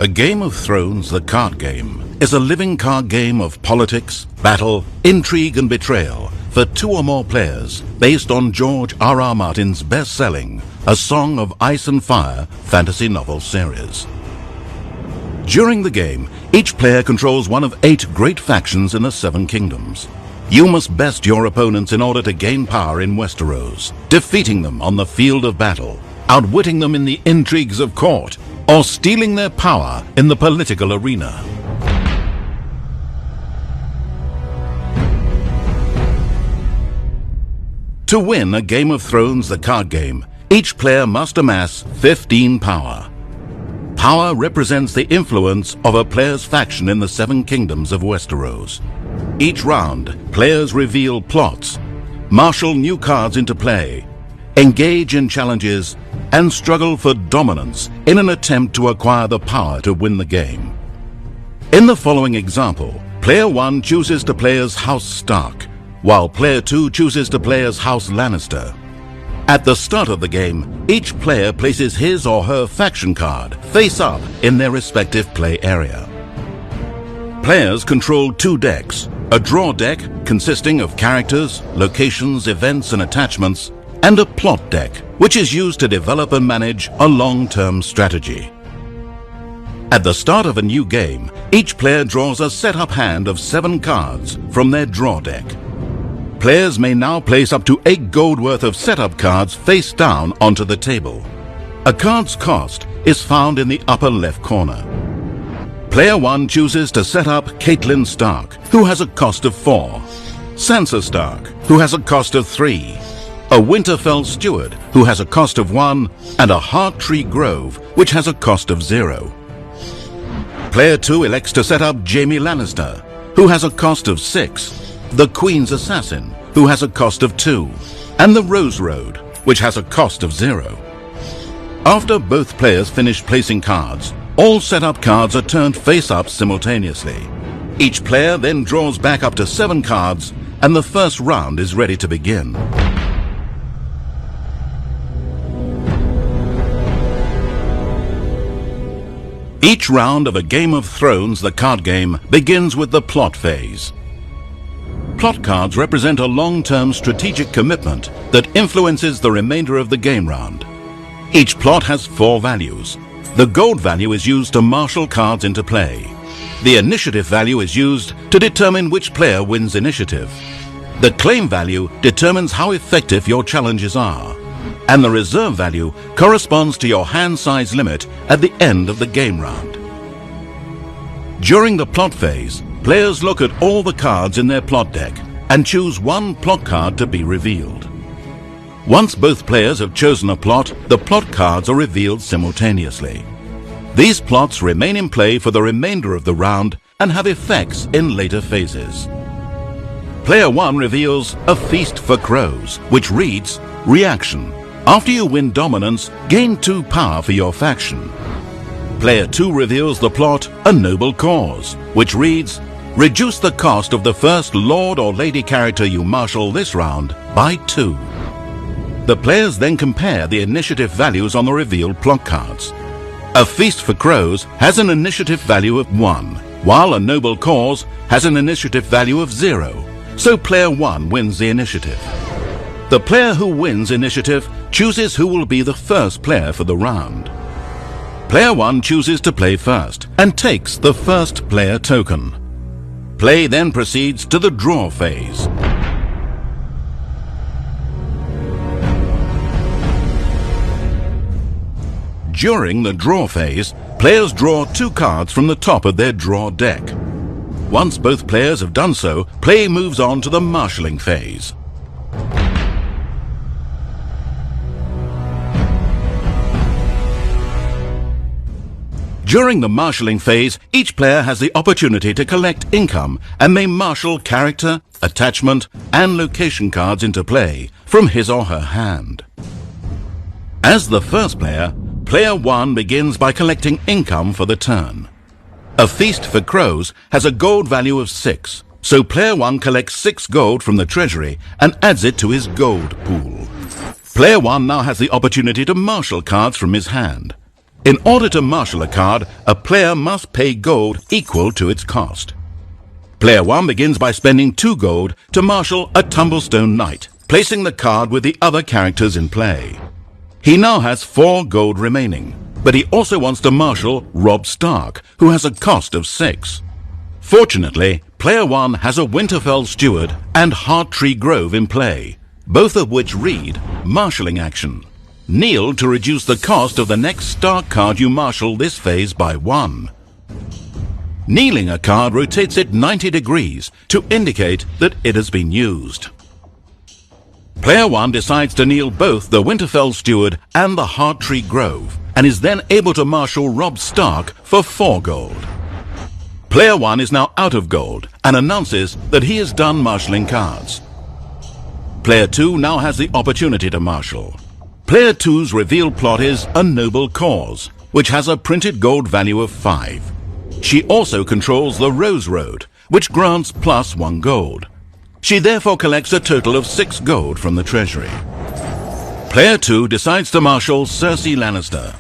A Game of Thrones, the card game, is a living card game of politics, battle, intrigue and betrayal for 2 or more players based on George R.R. Martin's best-selling A Song of Ice and Fire fantasy novel series. During the game, each player controls one of 8 great factions in the 7 kingdoms. You must best your opponents in order to gain power in Westeros, defeating them on the field of battle, outwitting them in the intrigues of court, or stealing their power in the political arena. To win a Game of Thrones, the card game, each player must amass 15 power. Power represents the influence of a player's faction in the 7 kingdoms of Westeros. Each round, players reveal plots, marshal new cards into play, engage in challenges, and struggle for dominance in an attempt to acquire the power to win the game. In the following example, Player 1 chooses to play as House Stark, while Player 2 chooses to play as House Lannister. At the start of the game, each player places his or her faction card face up in their respective play area. Players control 2 decks, a draw deck consisting of characters, locations, events and attachments, and a plot deck, which is used to develop and manage a long-term strategy. At the start of a new game, each player draws a set-up hand of 7 cards from their draw deck. Players may now place up to 8 gold worth of setup cards face down onto the table. A card's cost is found in the upper left corner. Player 1 chooses to set up Catelyn Stark, who has a cost of 4, Sansa Stark, who has a cost of 3, a Winterfell Steward, who has a cost of 1, and a Hearttree Grove, which has a cost of 0. Player 2 elects to set up Jaime Lannister, who has a cost of 6, the Queen's Assassin, who has a cost of 2, and the Rose Road, which has a cost of 0. After both players finish placing cards, all set-up cards are turned face-up simultaneously. Each player then draws back up to 7 cards, and the first round is ready to begin. Each round of A Game of Thrones, the card game, begins with the plot phase. Plot cards represent a long-term strategic commitment that influences the remainder of the game round. Each plot has 4 values. The gold value is used to marshal cards into play. The initiative value is used to determine which player wins initiative. The claim value determines how effective your challenges are. And the reserve value corresponds to your hand size limit at the end of the game round. During the plot phase, players look at all the cards in their plot deck and choose one plot card to be revealed. Once both players have chosen a plot, the plot cards are revealed simultaneously. These plots remain in play for the remainder of the round and have effects in later phases. Player 1 reveals A Feast for Crows, which reads, Reaction. After you win dominance, gain 2 power for your faction. Player 2 reveals the plot A Noble Cause, which reads, Reduce the cost of the first lord or lady character you marshal this round by 2. The players then compare the initiative values on the revealed plot cards. A Feast for Crows has an initiative value of 1, while A Noble Cause has an initiative value of 0, so player 1 wins the initiative. The player who wins initiative chooses who will be the first player for the round. Player 1 chooses to play first and takes the first player token. Play then proceeds to the draw phase. During the draw phase, players draw 2 cards from the top of their draw deck. Once both players have done so, play moves on to the marshalling phase. During the marshalling phase, each player has the opportunity to collect income and may marshal character, attachment, and location cards into play from his or her hand. As the first player, Player 1 begins by collecting income for the turn. A Feast for Crows has a gold value of 6, so Player 1 collects 6 gold from the treasury and adds it to his gold pool. Player 1 now has the opportunity to marshal cards from his hand. In order to marshal a card, a player must pay gold equal to its cost. Player 1 begins by spending 2 gold to marshal a Tumblestone Knight, placing the card with the other characters in play. He now has 4 gold remaining, but he also wants to marshal Robb Stark, who has a cost of 6. Fortunately, Player 1 has a Winterfell Steward and Hearttree Grove in play, both of which read Marshalling Action. Kneel to reduce the cost of the next Stark card you marshal this phase by 1. Kneeling a card rotates it 90 degrees to indicate that it has been used. Player 1 decides to kneel both the Winterfell Steward and the Hearttree Grove, and is then able to marshal Robb Stark for 4 gold. Player 1 is now out of gold and announces that he is done marshalling cards. Player 2 now has the opportunity to marshal. Player 2's revealed plot is A Noble Cause, which has a printed gold value of 5. She also controls the Rose Road, which grants plus 1 gold. She therefore collects a total of 6 gold from the treasury. Player 2 decides to marshal Cersei Lannister.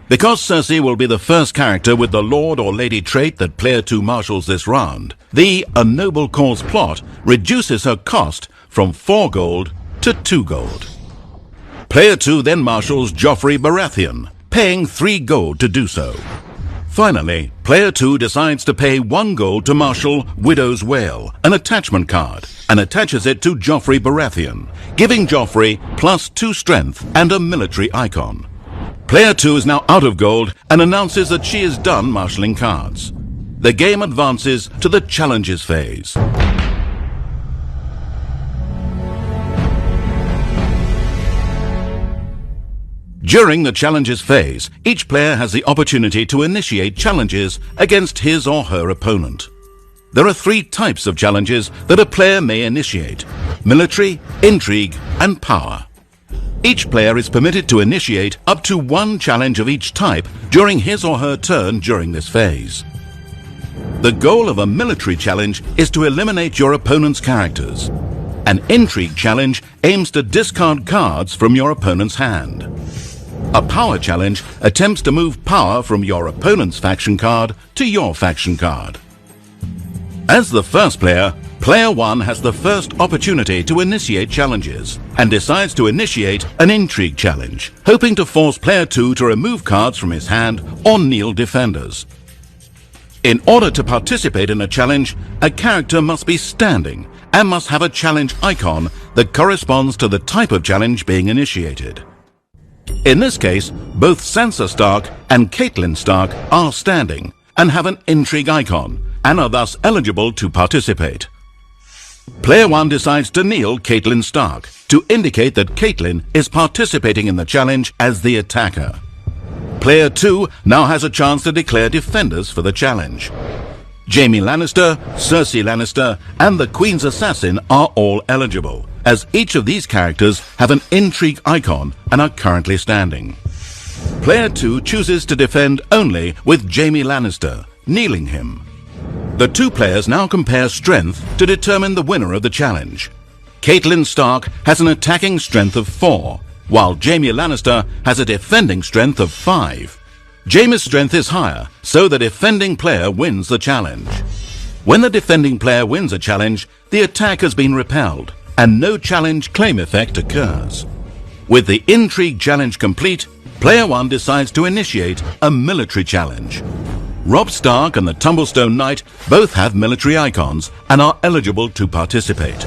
Because Cersei will be the first character with the Lord or Lady trait that Player 2 marshals this round, the A Noble Cause plot reduces her cost from 4 gold to 2 gold. Player 2 then marshals Joffrey Baratheon, paying 3 gold to do so. Finally, Player 2 decides to pay 1 gold to marshal Widow's Wail, an attachment card, and attaches it to Joffrey Baratheon, giving Joffrey plus 2 strength and a military icon. Player 2 is now out of gold and announces that she is done marshalling cards. The game advances to the challenges phase. During the challenges phase, each player has the opportunity to initiate challenges against his or her opponent. There are 3 types of challenges that a player may initiate: military, intrigue, and power. Each player is permitted to initiate up to 1 challenge of each type during his or her turn during this phase. The goal of a military challenge is to eliminate your opponent's characters. An intrigue challenge aims to discard cards from your opponent's hand. A power challenge attempts to move power from your opponent's faction card to your faction card. As the first player, Player 1 has the first opportunity to initiate challenges and decides to initiate an intrigue challenge, hoping to force Player 2 to remove cards from his hand or kneel defenders. In order to participate in a challenge, a character must be standing and must have a challenge icon that corresponds to the type of challenge being initiated. In this case, both Sansa Stark and Catelyn Stark are standing and have an intrigue icon and are thus eligible to participate. Player 1 decides to kneel Catelyn Stark to indicate that Catelyn is participating in the challenge as the attacker. Player 2 now has a chance to declare defenders for the challenge. Jaime Lannister, Cersei Lannister, and the Queen's Assassin are all eligible, as each of these characters have an intrigue icon and are currently standing. Player 2 chooses to defend only with Jaime Lannister, kneeling him. The 2 players now compare strength to determine the winner of the challenge. Catelyn Stark has an attacking strength of 4, while Jaime Lannister has a defending strength of 5. Jaime's strength is higher, so the defending player wins the challenge. When the defending player wins a challenge, the attack has been repelled, and no challenge claim effect occurs. With the intrigue challenge complete, Player 1 decides to initiate a military challenge. Robb Stark and the Tumblestone Knight both have military icons and are eligible to participate.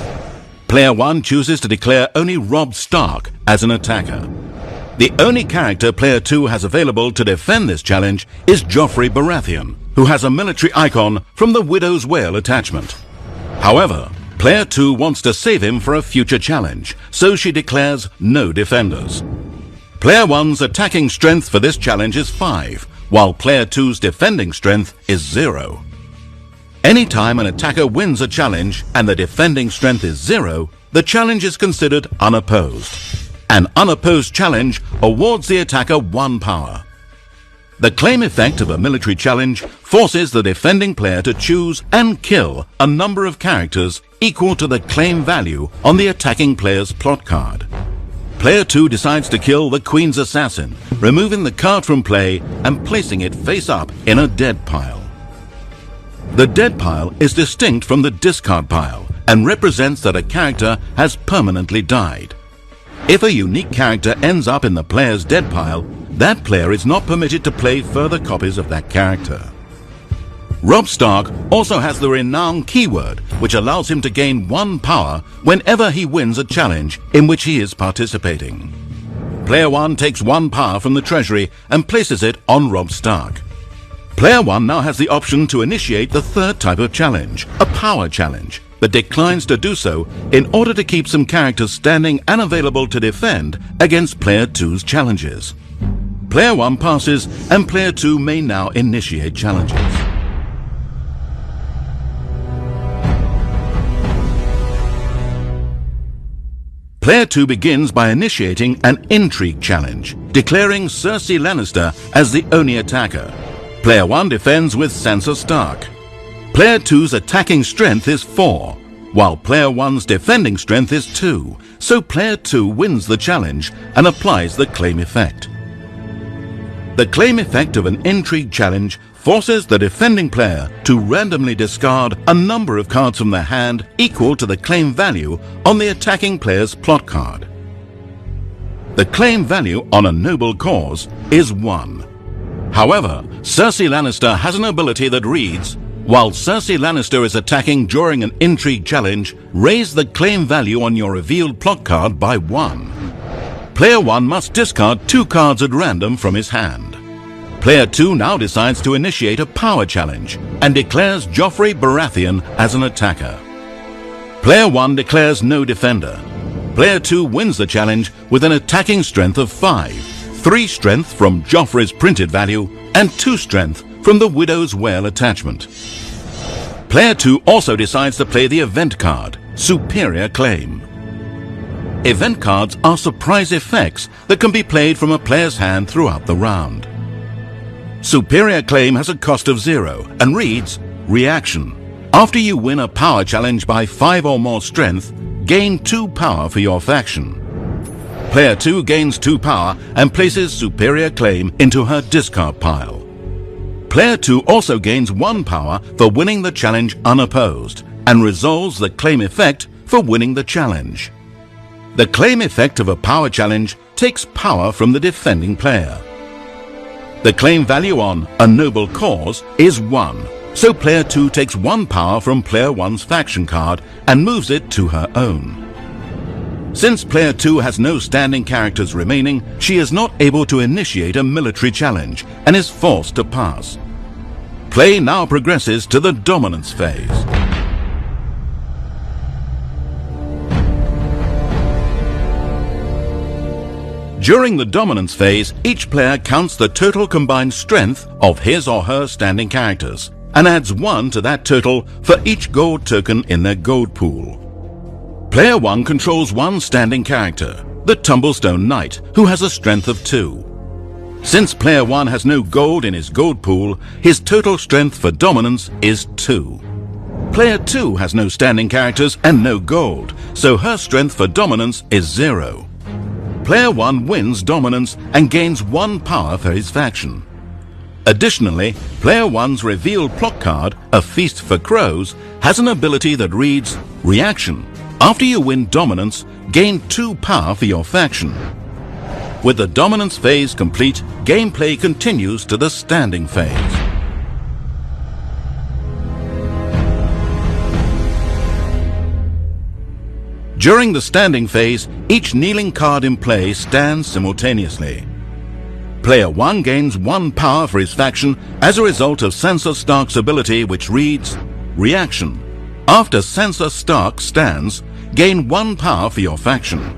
Player 1 chooses to declare only Robb Stark as an attacker. The only character Player 2 has available to defend this challenge is Joffrey Baratheon, who has a military icon from the Widow's Wail attachment. However, Player 2 wants to save him for a future challenge, so she declares no defenders. Player 1's attacking strength for this challenge is 5, while Player 2's defending strength is 0. Anytime an attacker wins a challenge and the defending strength is 0, the challenge is considered unopposed. An unopposed challenge awards the attacker 1 power. The claim effect of a military challenge forces the defending player to choose and kill a number of characters equal to the claim value on the attacking player's plot card. Player 2 decides to kill the Queen's assassin, removing the card from play and placing it face up in a dead pile. The dead pile is distinct from the discard pile and represents that a character has permanently died. If a unique character ends up in the player's dead pile, that player is not permitted to play further copies of that character. Robb Stark also has the Renown keyword, which allows him to gain 1 power whenever he wins a challenge in which he is participating. Player 1 takes 1 power from the treasury and places it on Robb Stark. Player 1 now has the option to initiate the 3rd type of challenge, a power challenge, but declines to do so in order to keep some characters standing and available to defend against Player 2's challenges. Player 1 passes and Player 2 may now initiate challenges. Player 2 begins by initiating an intrigue challenge, declaring Cersei Lannister as the only attacker. Player 1 defends with Sansa Stark. Player 2's attacking strength is 4, while Player 1's defending strength is 2, so Player 2 wins the challenge and applies the claim effect. The claim effect of an intrigue challenge forces the defending player to randomly discard a number of cards from their hand equal to the claim value on the attacking player's plot card. The claim value on a noble cause is 1. However, Cersei Lannister has an ability that reads, while Cersei Lannister is attacking during an intrigue challenge, raise the claim value on your revealed plot card by 1. Player 1 must discard 2 cards at random from his hand. Player 2 now decides to initiate a power challenge and declares Joffrey Baratheon as an attacker. Player 1 declares no defender. Player 2 wins the challenge with an attacking strength of 5, 3 strength from Joffrey's printed value, and 2 strength from the Widow's Wail attachment. Player 2 also decides to play the event card, Superior Claim. Event cards are surprise effects that can be played from a player's hand throughout the round. Superior Claim has a cost of 0 and reads, Reaction. After you win a power challenge by 5 or more strength, gain 2 power for your faction. Player 2 gains 2 power and places Superior Claim into her discard pile. Player 2 also gains 1 power for winning the challenge unopposed and resolves the claim effect for winning the challenge. The claim effect of a power challenge takes power from the defending player. The claim value on a noble cause is 1, so Player 2 takes 1 power from Player 1's faction card and moves it to her own. Since Player 2 has no standing characters remaining, she is not able to initiate a military challenge and is forced to pass. Play now progresses to the dominance phase. During the dominance phase, each player counts the total combined strength of his or her standing characters and adds 1 to that total for each gold token in their gold pool. Player 1 controls 1 standing character, the Tumblestone Knight, who has a strength of 2. Since Player 1 has no gold in his gold pool, his total strength for dominance is 2. Player 2 has no standing characters and no gold, so her strength for dominance is 0. Player 1 wins dominance and gains 1 power for his faction. Additionally, Player 1's revealed plot card, A Feast for Crows, has an ability that reads, Reaction. After you win dominance, gain 2 power for your faction. With the dominance phase complete, gameplay continues to the standing phase. During the standing phase, each kneeling card in play stands simultaneously. Player 1 gains 1 power for his faction as a result of Sansa Stark's ability, which reads, Reaction. After Sansa Stark stands, gain 1 power for your faction.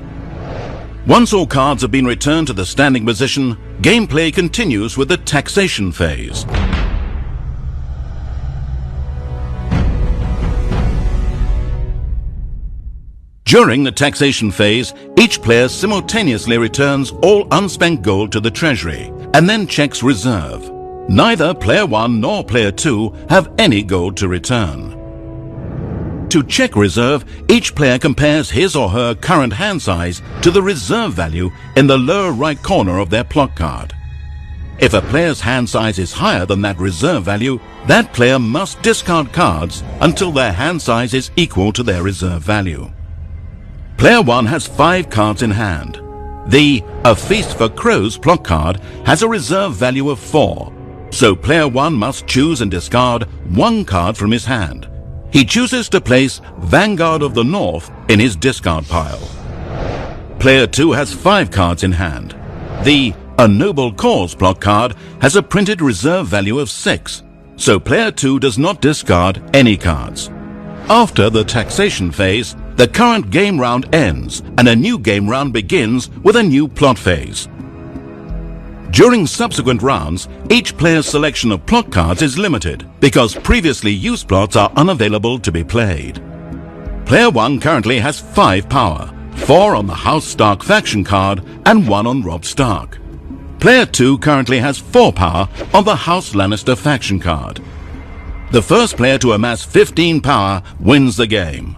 Once all cards have been returned to the standing position, gameplay continues with the taxation phase. During the taxation phase, each player simultaneously returns all unspent gold to the treasury and then checks reserve. Neither Player 1 nor Player 2 have any gold to return. To check reserve, each player compares his or her current hand size to the reserve value in the lower right corner of their plot card. If a player's hand size is higher than that reserve value, that player must discard cards until their hand size is equal to their reserve value. Player 1 has 5 cards in hand. The A Feast for Crows plot card has a reserve value of 4, so player 1 must choose and discard 1 card from his hand. He chooses to place Vanguard of the North in his discard pile. Player 2 has 5 cards in hand. The A Noble Cause plot card has a printed reserve value of 6, so player 2 does not discard any cards. After the taxation phase, the current game round ends and a new game round begins with a new plot phase. During subsequent rounds, each player's selection of plot cards is limited because previously used plots are unavailable to be played. Player 1 currently has 5 power, 4 on the House Stark faction card and 1 on Robb Stark. Player 2 currently has 4 power on the House Lannister faction card. The first player to amass 15 power wins the game.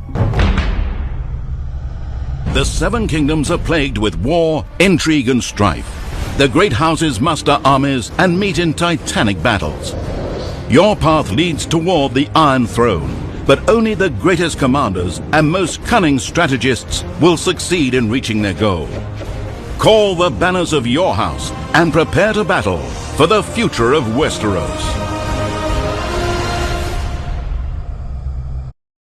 The Seven Kingdoms are plagued with war, intrigue and strife. The great houses muster armies and meet in titanic battles. Your path leads toward the Iron Throne, but only the greatest commanders and most cunning strategists will succeed in reaching their goal. Call the banners of your house and prepare to battle for the future of Westeros.